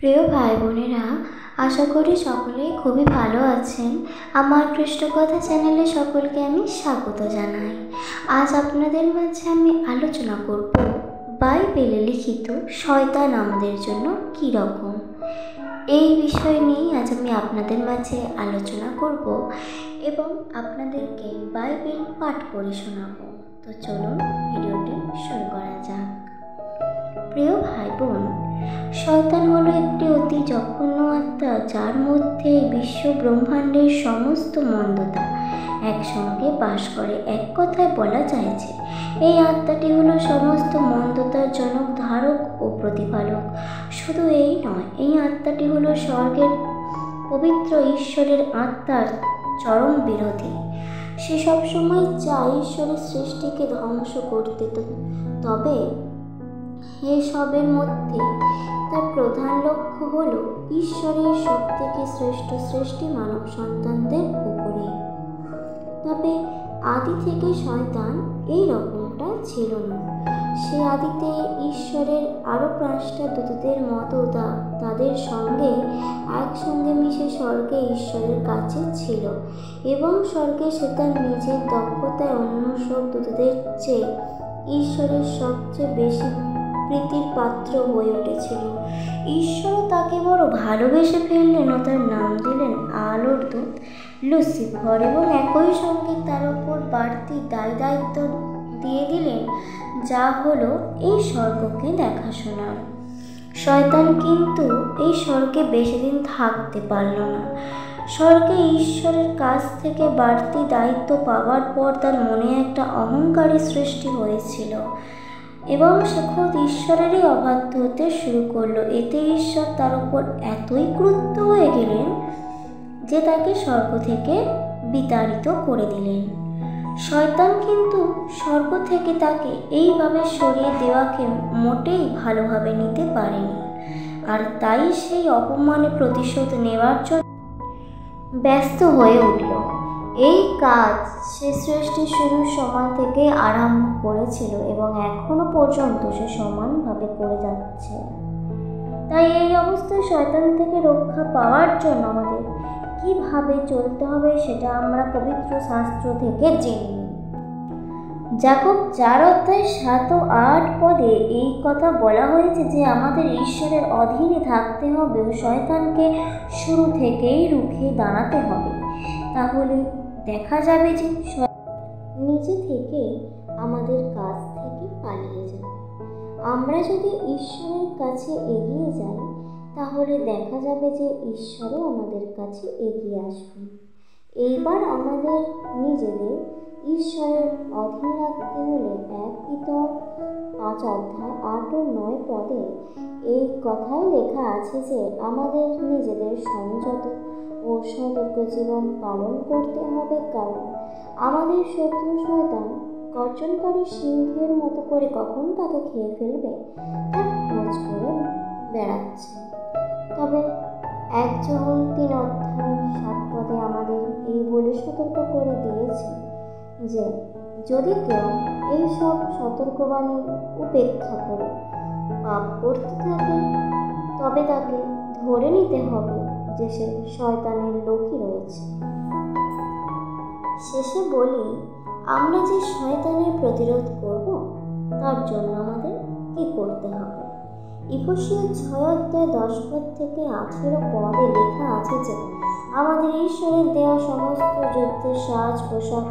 প্রিয় ভাই বোনেরা, আশা করি সকলেই খুবই ভালো আছেন। আমার কৃষ্ণকথা চ্যানেলে সকলকে আমি স্বাগত জানাই। আজ আপনাদের মাঝে আমি আলোচনা করব বাইবেলে লিখিত শয়তান আমাদের জন্য কী রকম। এই বিষয় নিয়েই আজ আমি আপনাদের মাঝে আলোচনা করব এবং আপনাদেরকে বাইবেল পাঠ করে শোনাবো। তো চলুন ভিডিওটি শুরু করা যাক। প্রিয় ভাই বোন, শয়তান হলো একটি অতি জঘন্য আত্মা, যার মধ্যে বিশ্ব ব্রহ্মাণ্ডের সমস্ত মন্দতা একসঙ্গে বাস করে। এক কথায় বলা যায় যে এই আত্মাটি হলো সমস্ত মন্দতার জনক, ধারক ও প্রতিপালক। শুধু এই নয়, এই আত্মাটি হলো স্বর্গের পবিত্র ঈশ্বরের আত্মার চরম বিরোধী। সে সবসময় চায় ঈশ্বরের সৃষ্টিকে ধ্বংস করতে, তবে এসবের মধ্যে তার প্রধান লক্ষ্য হল ঈশ্বরের সবথেকে শ্রেষ্ঠ সৃষ্টি মানব সন্তানদের উপরে। তবে আদি থেকে শয়তান এই রকমটা ছিল না। সে আদিতে ঈশ্বরের আরও 5টা দূতদের মতো তাদের সঙ্গে একসঙ্গে মিশে স্বর্গে ঈশ্বরের কাছে ছিল এবং স্বর্গে সে তার নিজের দক্ষতায় অন্য সব দূতদের চেয়ে ঈশ্বরের সবচেয়ে বেশি প্রীতির পাত্র হয়ে উঠেছিল। ঈশ্বর তাকে বড় ভালোবেসে ফেললেন ও তার নাম দিলেন আলোর দূত লুসিফার, এবং একই সঙ্গে তার ওপর বাড়তি দায়িত্ব দিয়ে দিলেন, যা হলো এই স্বর্গকে দেখাশোনার। শয়তান কিন্তু এই স্বর্গে বেশি দিন থাকতে পারল না। স্বর্গে ঈশ্বরের কাছ থেকে বাড়তি দায়িত্ব পাওয়ার পর তার মনে একটা অহংকারী সৃষ্টি হয়েছিল এবং সে খোদ ঈশ্বরেরই অবাধ্য হতে শুরু করলো। এতে ঈশ্বর তার উপর এতই ক্রুদ্ধ হয়ে গেলেন যে তাকে স্বর্গ থেকে বিতাড়িত করে দিলেন। শয়তান কিন্তু স্বর্গ থেকে তাকে এইভাবে সরিয়ে দেওয়াকে মোটেই ভালোভাবে নিতে পারেনি, আর তাই সেই অপমানে প্রতিশোধ নেওয়ার জন্য ব্যস্ত হয়ে উঠল। এই কাজ সে সৃষ্টি শুরুর সময় থেকে আরম্ভ করেছিল এবং এখনো পর্যন্ত সে সমানভাবে করে যাচ্ছে। তাই এই অবস্থায় শয়তান থেকে রক্ষা পাওয়ার জন্য আমাদের কিভাবে চলতে হবে সেটা আমরা পবিত্র শাস্ত্র থেকে জেনে নিই। যাকব 4:7 ও 8 পদে এই কথা বলা হয়েছে যে আমাদের ঈশ্বরের অধীনে থাকতে হবে ও শয়তানকে শুরু থেকেই রুখে দাঁড়াতে হবে। তাহলে দেখা যাবে যে নিজে থেকে আমাদের কাছ থেকে পালিয়ে যাবে। আমরা যদি ঈশ্বরের কাছে এগিয়ে যাই, তাহলে দেখা যাবে যে ঈশ্বরও আমাদের কাছে এগিয়ে আসবে। এইবার আমাদের নিজেদের ঈশ্বরের অধীনে রাখতে হলে 1 পিতর 5:8 ও 9 পদে এই কথাই লেখা আছে যে আমাদের নিজেদের সংযত ও সতর্ক জীবন পালন করতে হবে, কারণ আমাদের শত্রু শয়তান গর্জনকারী সিংহের মতো করে কখন তাকে খেয়ে ফেলবে তার খোঁজ করে বেড়াচ্ছে। তবে 1 যোহন 3:7 পদে আমাদের এই বলে সতর্ক করে দিয়েছে যে যদি কেউ এই সব সতর্কবাণী উপেক্ষা করে পাপ করতে থাকে, তবে তাকে ধরে নিতে হবে যে সে শয়তানের লোকই রয়েছে। শেষে বলি, আমরা যে শয়তানের প্রতিরোধ করব, তার জন্য আমাদের কি করতে হবে। ইফেসীয় 6:10 পদ থেকে 18 পদে লেখা আছে যে আমাদের ঈশ্বরের দেওয়া সমস্ত যুদ্ধের সাজ পোশাক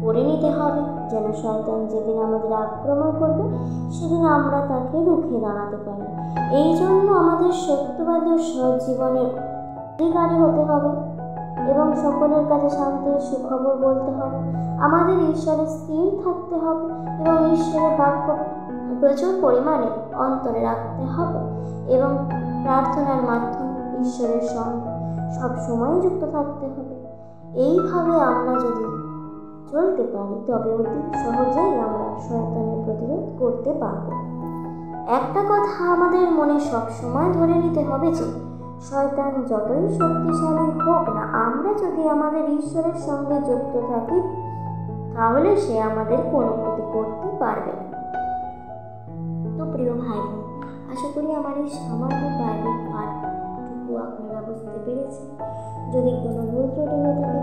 পরে নিতে হবে, যেন শয়তান যেদিন আমাদের আক্রমণ করবে সেদিন আমরা তাকে রুখে দাঁড়াতে পারি। এই জন্য আমাদের সত্যবাদী জীবনের অধিকারী হতে হবে এবং সকলের কাছে শান্তির সুখবর বলতে হবে। আমাদের ঈশ্বরে স্থির থাকতে হবে এবং ঈশ্বরের বাক্য প্রচুর পরিমাণে অন্তরে রাখতে হবে এবং প্রার্থনার মাধ্যমে ঈশ্বরের সঙ্গে সবসময় যুক্ত থাকতে হবে। এইভাবে আমরা যদি চলতে পারি, তবে অতি সহজেই আমরা শয়তানের প্রতিরোধ করতে পারব। একটা কথা আমাদের মনে সবসময় ধরে নিতে হবে যে শয়তান যতই শক্তিশালী হোক না, আমরা যদি আমাদের ঈশ্বরের সঙ্গে যুক্ত থাকি, তাহলে সে আমাদের কোনো ক্ষতি করতে পারবে না। তো প্রিয় ভাই বোন, আশা করি আমার এই সামান্য বাড়ির পাঠটুকু আপনারা বুঝতে পেরেছেন। যদি কোনো ভুল ত্রুটি হয়ে থাকে